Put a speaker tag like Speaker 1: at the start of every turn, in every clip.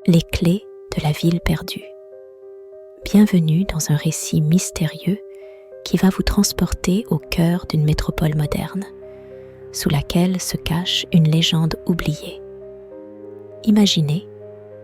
Speaker 1: Les clés de la ville perdue. Bienvenue dans un récit mystérieux qui va vous transporter au cœur d'une métropole moderne, sous laquelle se cache une légende oubliée. Imaginez,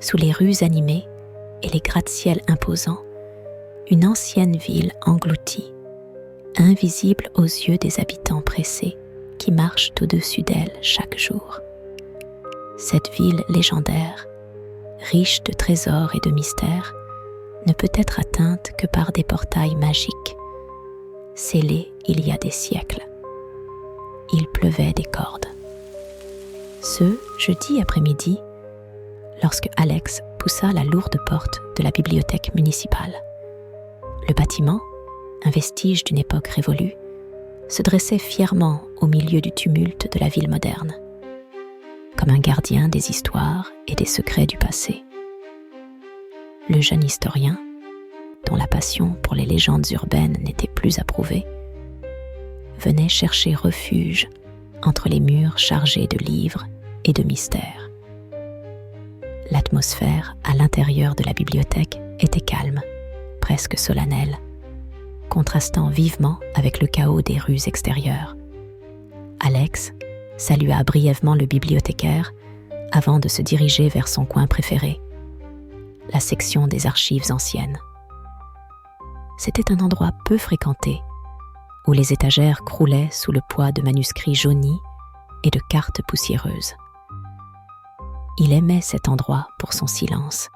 Speaker 1: sous les rues animées et les gratte-ciels imposants, une ancienne ville engloutie, invisible aux yeux des habitants pressés qui marchent au-dessus d'elle chaque jour. Cette ville légendaire, riche de trésors et de mystères, ne peut être atteinte que par des portails magiques, scellés il y a des siècles. Il pleuvait des cordes. Ce jeudi après-midi, lorsque Alex poussa la lourde porte de la bibliothèque municipale. Le bâtiment, un vestige d'une époque révolue, se dressait fièrement au milieu du tumulte de la ville moderne, comme un gardien des histoires et des secrets du passé. Le jeune historien, dont la passion pour les légendes urbaines n'était plus approuvée, venait chercher refuge entre les murs chargés de livres et de mystères. L'atmosphère à l'intérieur de la bibliothèque était calme, presque solennelle, contrastant vivement avec le chaos des rues extérieures. Alex salua brièvement le bibliothécaire avant de se diriger vers son coin préféré, la section des archives anciennes. C'était un endroit peu fréquenté, où les étagères croulaient sous le poids de manuscrits jaunis et de cartes poussiéreuses. Il aimait cet endroit pour son silence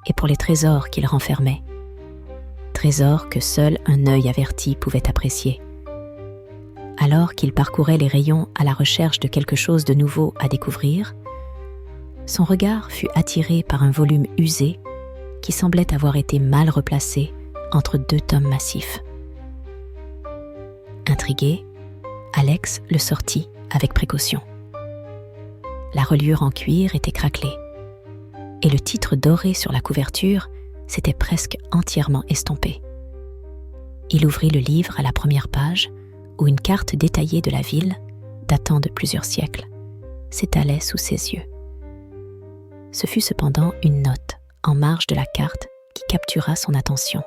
Speaker 1: et pour les trésors qu'il renfermait, trésors que seul un œil averti pouvait apprécier. Alors qu'il parcourait les rayons à la recherche de quelque chose de nouveau à découvrir, son regard fut attiré par un volume usé qui semblait avoir été mal replacé entre deux tomes massifs. Intrigué, Alex le sortit avec précaution. La reliure en cuir était craquelée, et le titre doré sur la couverture s'était presque entièrement estompé. Il ouvrit le livre à la première page, où une carte détaillée de la ville, datant de plusieurs siècles, s'étalait sous ses yeux. Ce fut cependant une note en marge de la carte qui captura son attention.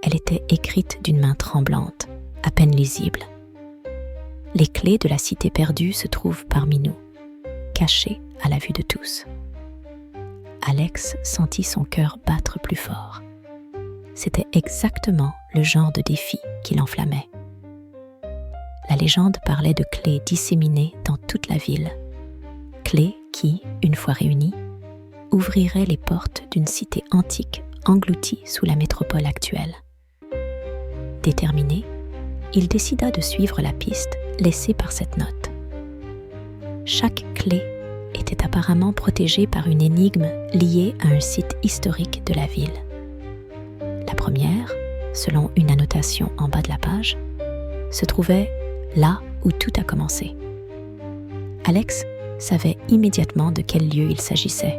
Speaker 1: Elle était écrite d'une main tremblante, à peine lisible. Les clés de la cité perdue se trouvent parmi nous, cachées à la vue de tous. Alex sentit son cœur battre plus fort. C'était exactement le genre de défi qui l'enflammait. La légende parlait de clés disséminées dans toute la ville, clés qui, une fois réunies, ouvriraient les portes d'une cité antique engloutie sous la métropole actuelle. Déterminé, il décida de suivre la piste laissée par cette note. Chaque clé était apparemment protégée par une énigme liée à un site historique de la ville. La première, selon une annotation en bas de la page, se trouvait là où tout a commencé. Alex savait immédiatement de quel lieu il s'agissait.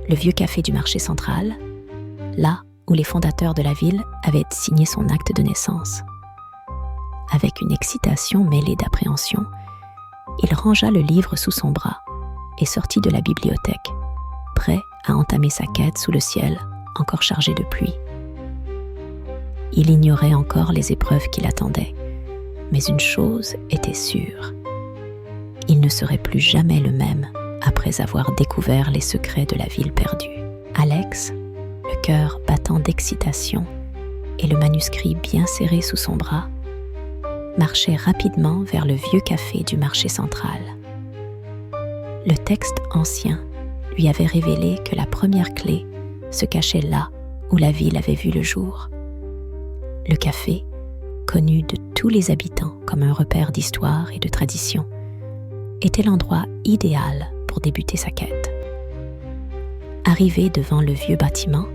Speaker 1: Le vieux café du marché central, là où les fondateurs de la ville avaient signé son acte de naissance. Avec une excitation mêlée d'appréhension, il rangea le livre sous son bras et sortit de la bibliothèque, prêt à entamer sa quête sous le ciel, encore chargé de pluie. Il ignorait encore les épreuves qui l'attendaient, mais une chose était sûre. Il ne serait plus jamais le même après avoir découvert les secrets de la ville perdue. Alex, le cœur battant d'excitation et le manuscrit bien serré sous son bras, marchait rapidement vers le vieux café du marché central. Le texte ancien lui avait révélé que la première clé se cachait là où la ville avait vu le jour. Le café, connu de tous les habitants comme un repère d'histoire et de tradition, était l'endroit idéal pour débuter sa quête. Arrivé devant le vieux bâtiment,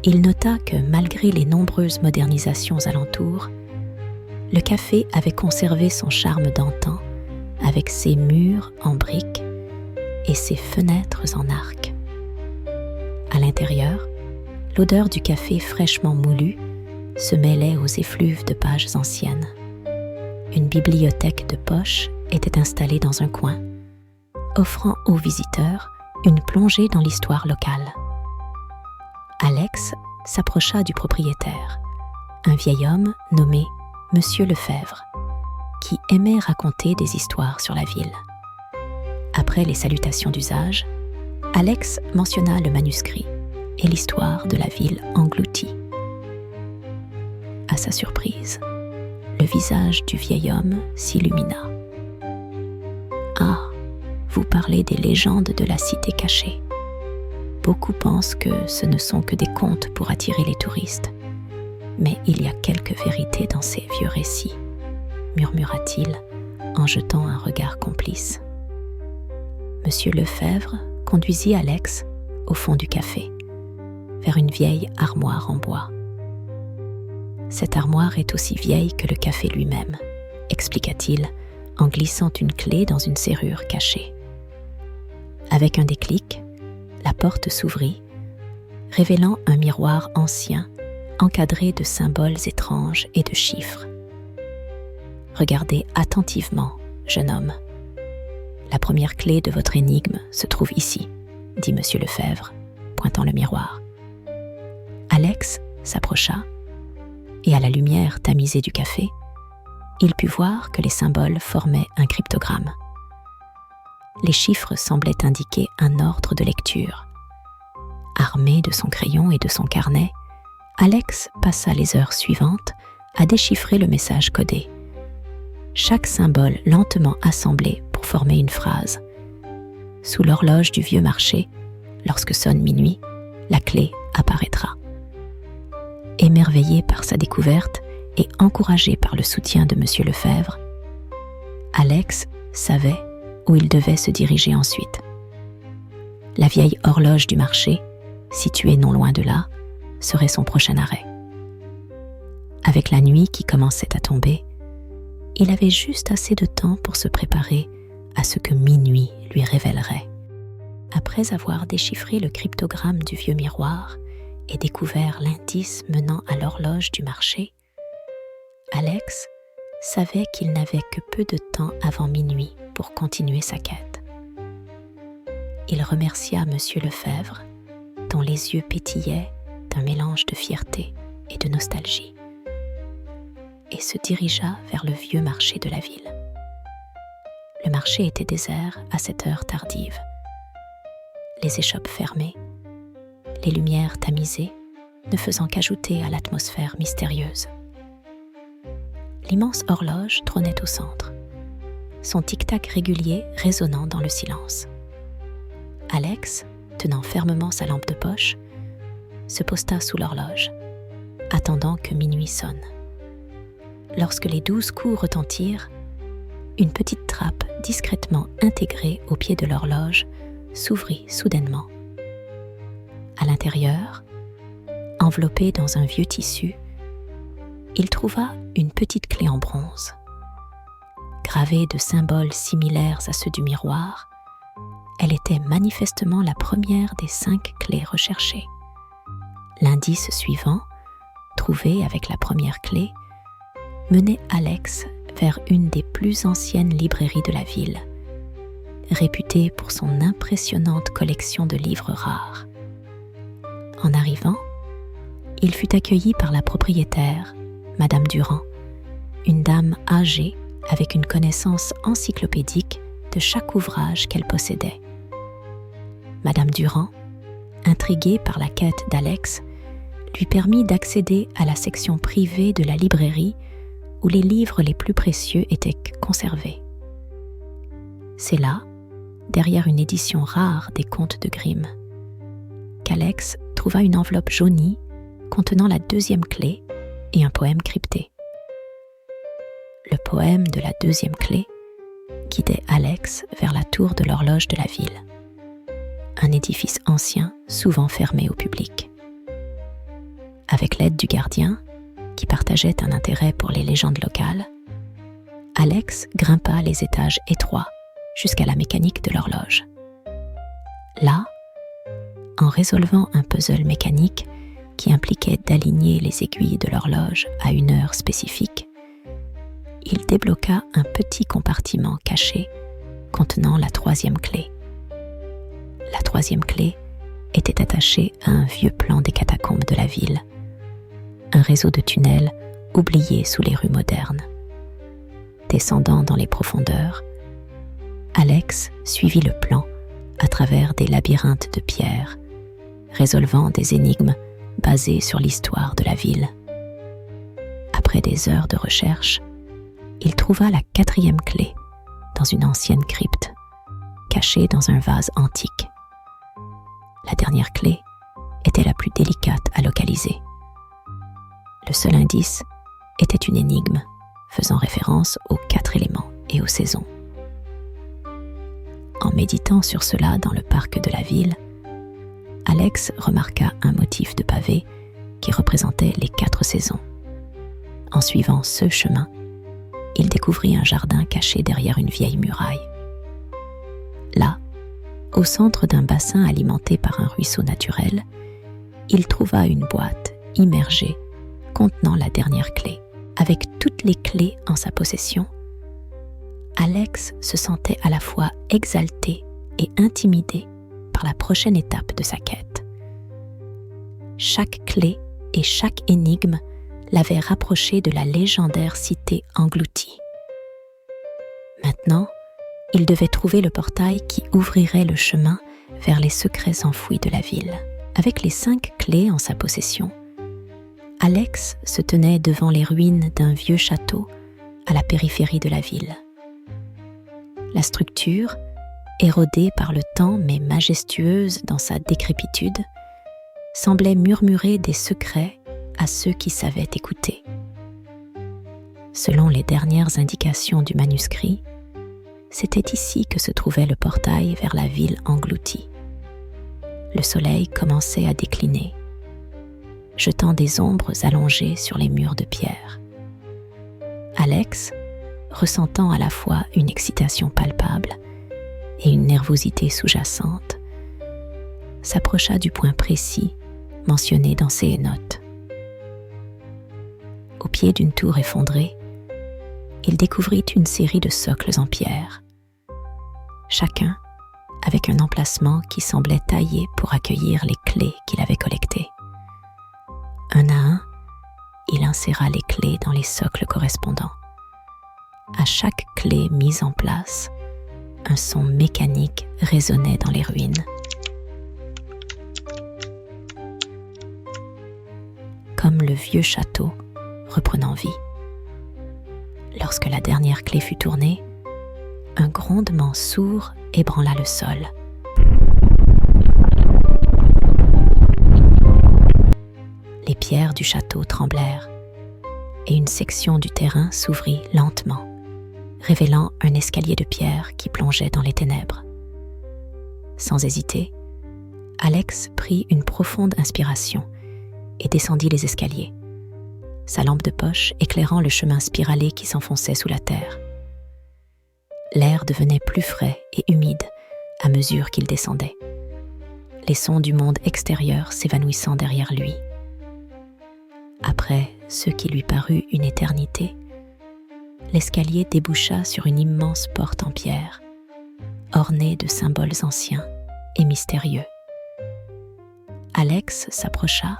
Speaker 1: il nota que malgré les nombreuses modernisations alentour, le café avait conservé son charme d'antan avec ses murs en briques et ses fenêtres en arc. À l'intérieur, l'odeur du café fraîchement moulu se mêlait aux effluves de pages anciennes. Une bibliothèque de poche était installée dans un coin, offrant aux visiteurs une plongée dans l'histoire locale. Alex s'approcha du propriétaire, un vieil homme nommé Monsieur Lefebvre, qui aimait raconter des histoires sur la ville. Après les salutations d'usage, Alex mentionna le manuscrit et l'histoire de la ville engloutie. À sa surprise, le visage du vieil homme s'illumina. « Ah, vous parlez des légendes de la cité cachée. Beaucoup pensent que ce ne sont que des contes pour attirer les touristes. Mais il y a quelques vérités dans ces vieux récits, murmura-t-il en jetant un regard complice. Monsieur Lefebvre conduisit Alex au fond du café, vers une vieille armoire en bois. Cette armoire est aussi vieille que le café lui-même, expliqua-t-il en glissant une clé dans une serrure cachée. Avec un déclic, la porte s'ouvrit, révélant un miroir ancien encadré de symboles étranges et de chiffres. « Regardez attentivement, jeune homme. La première clé de votre énigme se trouve ici, » dit Monsieur Lefebvre, pointant le miroir. Alex s'approcha, et à la lumière tamisée du café, il put voir que les symboles formaient un cryptogramme. Les chiffres semblaient indiquer un ordre de lecture. Armé de son crayon et de son carnet, Alex passa les heures suivantes à déchiffrer le message codé. Chaque symbole lentement assemblé pour former une phrase. Sous l'horloge du vieux marché, lorsque sonne minuit, la clé apparaîtra. Émerveillé par sa découverte et encouragé par le soutien de Monsieur Lefebvre, Alex savait où il devait se diriger ensuite. La vieille horloge du marché, située non loin de là, serait son prochain arrêt. Avec la nuit qui commençait à tomber, il avait juste assez de temps pour se préparer à ce que minuit lui révélerait. Après avoir déchiffré le cryptogramme du vieux miroir et découvert l'indice menant à l'horloge du marché, Alex savait qu'il n'avait que peu de temps avant minuit pour continuer sa quête. Il remercia Monsieur Lefebvre, dont les yeux pétillaient d'un mélange de fierté et de nostalgie, et se dirigea vers le vieux marché de la ville. Le marché était désert à cette heure tardive. Les échoppes fermées, les lumières tamisées, ne faisant qu'ajouter à l'atmosphère mystérieuse. L'immense horloge trônait au centre, son tic-tac régulier résonnant dans le silence. Alex, tenant fermement sa lampe de poche, se posta sous l'horloge, attendant que minuit sonne. Lorsque les 12 coups retentirent, une petite trappe discrètement intégrée au pied de l'horloge s'ouvrit soudainement. À l'intérieur, enveloppée dans un vieux tissu, il trouva une petite clé en bronze. Gravée de symboles similaires à ceux du miroir, elle était manifestement la première des 5 clés recherchées. L'indice suivant, trouvé avec la première clé, menait Alex vers une des plus anciennes librairies de la ville, réputée pour son impressionnante collection de livres rares. En arrivant, il fut accueilli par la propriétaire, Madame Durand, une dame âgée avec une connaissance encyclopédique de chaque ouvrage qu'elle possédait. Madame Durand, intriguée par la quête d'Alex, lui permit d'accéder à la section privée de la librairie où les livres les plus précieux étaient conservés. C'est là, derrière une édition rare des contes de Grimm, qu'Alex trouva une enveloppe jaunie contenant la 2e clé et un poème crypté. Le poème de la 2e clé guidait Alex vers la tour de l'horloge de la ville, un édifice ancien souvent fermé au public. Avec l'aide du gardien, qui partageait un intérêt pour les légendes locales, Alex grimpa les étages étroits jusqu'à la mécanique de l'horloge. Là, en résolvant un puzzle mécanique qui impliquait d'aligner les aiguilles de l'horloge à une heure spécifique, il débloqua un petit compartiment caché contenant la 3e clé. La troisième clé était attachée à un vieux plan des catacombes de la ville, un réseau de tunnels oublié sous les rues modernes. Descendant dans les profondeurs, Alex suivit le plan à travers des labyrinthes de pierre, résolvant des énigmes basées sur l'histoire de la ville. Après des heures de recherche, il trouva la quatrième clé dans une ancienne crypte, cachée dans un vase antique. La dernière clé était la plus délicate à localiser. Le seul indice était une énigme faisant référence aux 4 éléments et aux saisons. En méditant sur cela dans le parc de la ville, Alex remarqua un motif de pavé qui représentait les 4 saisons. En suivant ce chemin, il découvrit un jardin caché derrière une vieille muraille. Là, au centre d'un bassin alimenté par un ruisseau naturel, il trouva une boîte immergée contenant la dernière clé. Avec toutes les clés en sa possession, Alex se sentait à la fois exalté et intimidé par la prochaine étape de sa quête. Chaque clé et chaque énigme l'avaient rapproché de la légendaire cité engloutie. Maintenant, il devait trouver le portail qui ouvrirait le chemin vers les secrets enfouis de la ville. Avec les 5 clés en sa possession, Alex se tenait devant les ruines d'un vieux château à la périphérie de la ville. La structure, érodée par le temps mais majestueuse dans sa décrépitude, semblait murmurer des secrets à ceux qui savaient écouter. Selon les dernières indications du manuscrit, c'était ici que se trouvait le portail vers la ville engloutie. Le soleil commençait à décliner, jetant des ombres allongées sur les murs de pierre. Alex, ressentant à la fois une excitation palpable et une nervosité sous-jacente, s'approcha du point précis mentionné dans ses notes. Au pied d'une tour effondrée, il découvrit une série de socles en pierre, chacun avec un emplacement qui semblait taillé pour accueillir les clés qu'il avait collectées. Un à un, il inséra les clés dans les socles correspondants. À chaque clé mise en place, un son mécanique résonnait dans les ruines. Comme le vieux château reprenant vie. Lorsque la dernière clé fut tournée, un grondement sourd ébranla le sol. Les pierres du château tremblèrent et une section du terrain s'ouvrit lentement, révélant un escalier de pierre qui plongeait dans les ténèbres. Sans hésiter, Alex prit une profonde inspiration et descendit les escaliers, sa lampe de poche éclairant le chemin spiralé qui s'enfonçait sous la terre. L'air devenait plus frais et humide à mesure qu'il descendait, les sons du monde extérieur s'évanouissant derrière lui. Après ce qui lui parut une éternité, l'escalier déboucha sur une immense porte en pierre, ornée de symboles anciens et mystérieux. Alex s'approcha,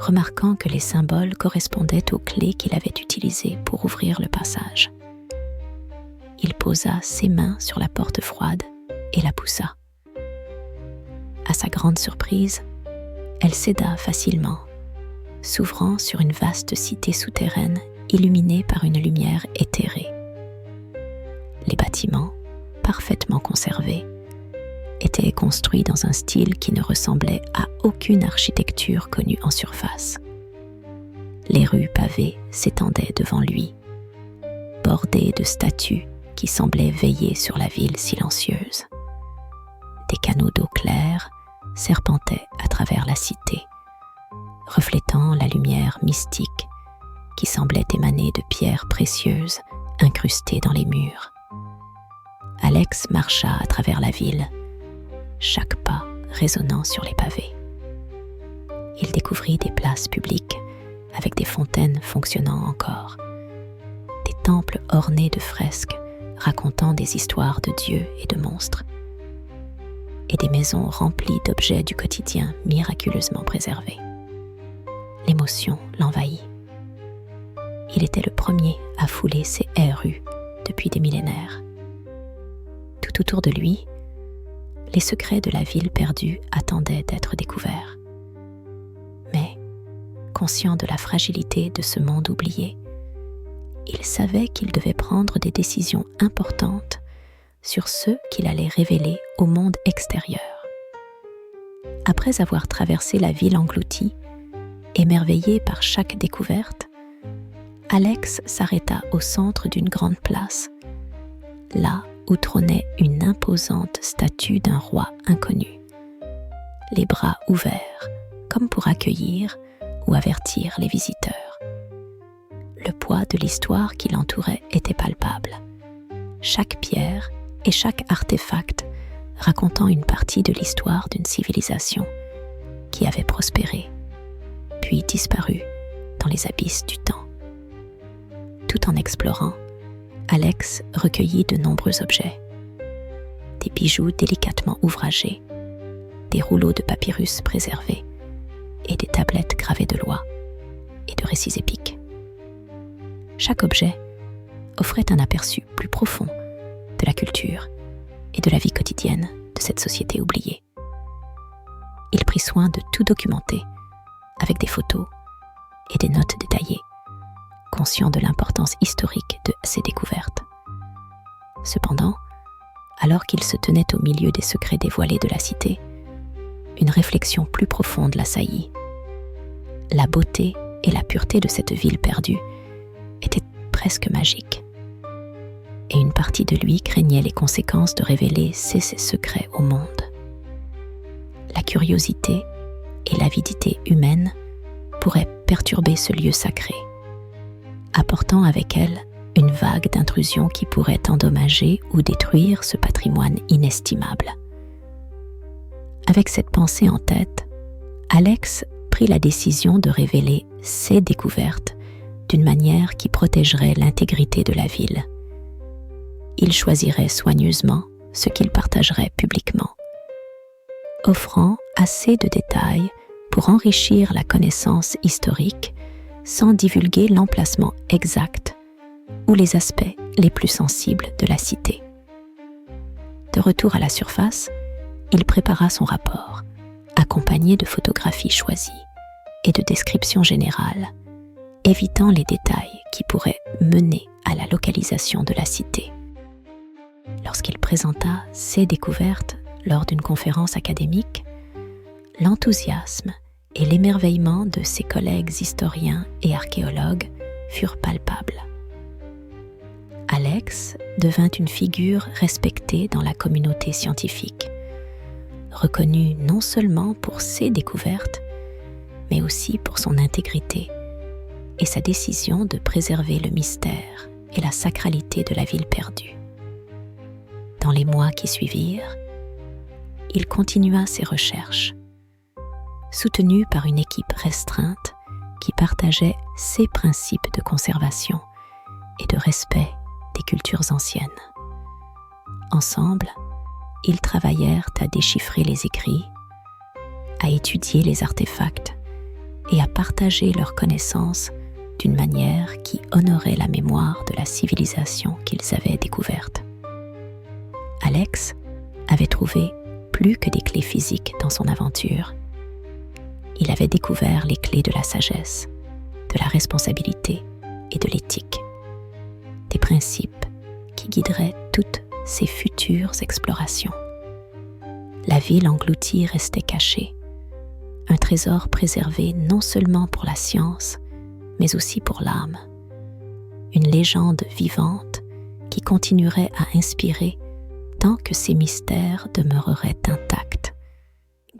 Speaker 1: remarquant que les symboles correspondaient aux clés qu'il avait utilisées pour ouvrir le passage. Il posa ses mains sur la porte froide et la poussa. À sa grande surprise, elle céda facilement, s'ouvrant sur une vaste cité souterraine illuminée par une lumière éthérée. Les bâtiments, parfaitement conservés, étaient construits dans un style qui ne ressemblait à aucune architecture connue en surface. Les rues pavées s'étendaient devant lui, bordées de statues qui semblaient veiller sur la ville silencieuse. Des canaux d'eau claire serpentaient à travers la cité, reflétant la lumière mystique qui semblait émaner de pierres précieuses incrustées dans les murs. Alex marcha à travers la ville, chaque pas résonnant sur les pavés. Il découvrit des places publiques avec des fontaines fonctionnant encore, des temples ornés de fresques racontant des histoires de dieux et de monstres, et des maisons remplies d'objets du quotidien miraculeusement préservés. L'émotion l'envahit. Il était le premier à fouler ces haies rues depuis des millénaires. Tout autour de lui, les secrets de la ville perdue attendaient d'être découverts. Mais, conscient de la fragilité de ce monde oublié, il savait qu'il devait prendre des décisions importantes sur ceux qu'il allait révéler au monde extérieur. Après avoir traversé la ville engloutie, émerveillé par chaque découverte, Alex s'arrêta au centre d'une grande place, là où trônait une imposante statue d'un roi inconnu, les bras ouverts comme pour accueillir ou avertir les visiteurs. Le poids de l'histoire qui l'entourait était palpable. Chaque pierre et chaque artefact racontant une partie de l'histoire d'une civilisation qui avait prospéré, puis disparu dans les abysses du temps. Tout en explorant, Alex recueillit de nombreux objets. Des bijoux délicatement ouvragés, des rouleaux de papyrus préservés et des tablettes gravées de lois et de récits épiques. Chaque objet offrait un aperçu plus profond de la culture et de la vie quotidienne de cette société oubliée. Il prit soin de tout documenter avec des photos et des notes détaillées, conscient de l'importance historique de ces découvertes. Cependant, alors qu'il se tenait au milieu des secrets dévoilés de la cité, une réflexion plus profonde l'assaillit. La beauté et la pureté de cette ville perdue étaient presque magiques. Et une partie de lui craignait les conséquences de révéler ces secrets au monde. La curiosité et l'avidité humaine pourraient perturber ce lieu sacré, apportant avec elle une vague d'intrusion qui pourrait endommager ou détruire ce patrimoine inestimable. Avec cette pensée en tête, Alex prit la décision de révéler ses découvertes d'une manière qui protégerait l'intégrité de la ville. Il choisirait soigneusement ce qu'il partagerait publiquement, offrant assez de détails pour enrichir la connaissance historique sans divulguer l'emplacement exact ou les aspects les plus sensibles de la cité. De retour à la surface, il prépara son rapport, accompagné de photographies choisies et de descriptions générales, évitant les détails qui pourraient mener à la localisation de la cité. Lorsqu'il présenta ses découvertes lors d'une conférence académique, l'enthousiasme et l'émerveillement de ses collègues historiens et archéologues furent palpables. Alex devint une figure respectée dans la communauté scientifique, reconnu non seulement pour ses découvertes, mais aussi pour son intégrité et sa décision de préserver le mystère et la sacralité de la ville perdue. Dans les mois qui suivirent, il continua ses recherches, soutenu par une équipe restreinte qui partageait ses principes de conservation et de respect des cultures anciennes. Ensemble, ils travaillèrent à déchiffrer les écrits, à étudier les artefacts et à partager leurs connaissances d'une manière qui honorait la mémoire de la civilisation qu'ils avaient découverte. Alex avait trouvé plus que des clés physiques dans son aventure. Il avait découvert les clés de la sagesse, de la responsabilité et de l'éthique, des principes qui guideraient toutes ses futures explorations. La ville engloutie restait cachée, un trésor préservé non seulement pour la science, mais aussi pour l'âme, une légende vivante qui continuerait à inspirer tant que ces mystères demeureraient intacts,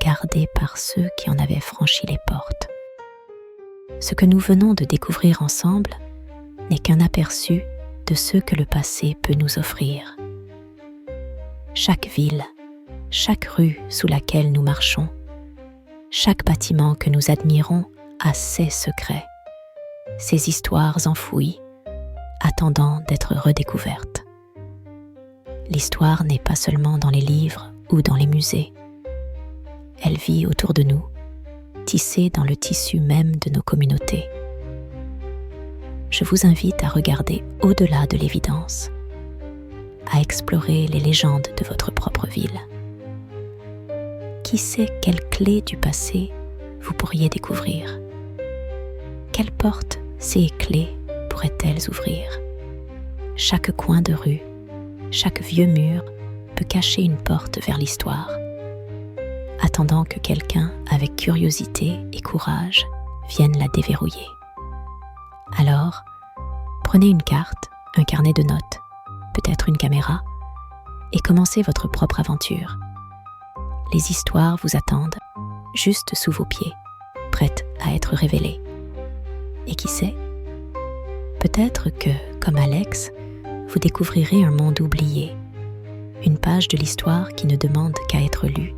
Speaker 1: gardés par ceux qui en avaient franchi les portes. Ce que nous venons de découvrir ensemble n'est qu'un aperçu de ce que le passé peut nous offrir. Chaque ville, chaque rue sous laquelle nous marchons, chaque bâtiment que nous admirons a ses secrets, ses histoires enfouies, attendant d'être redécouvertes. L'histoire n'est pas seulement dans les livres ou dans les musées, Elle vit autour de nous, tissée dans le tissu même de nos communautés. Je vous invite à regarder au-delà de l'évidence, à explorer les légendes de votre propre ville. Qui sait quelles clés du passé vous pourriez découvrir? Quelles portes ces clés pourraient-elles ouvrir? Chaque coin de rue, chaque vieux mur peut cacher une porte vers l'histoire, attendant que quelqu'un avec curiosité et courage vienne la déverrouiller. Alors, prenez une carte, un carnet de notes, peut-être une caméra, et commencez votre propre aventure. Les histoires vous attendent, juste sous vos pieds, prêtes à être révélées. Et qui sait, peut-être que, comme Alex, vous découvrirez un monde oublié, une page de l'histoire qui ne demande qu'à être lue.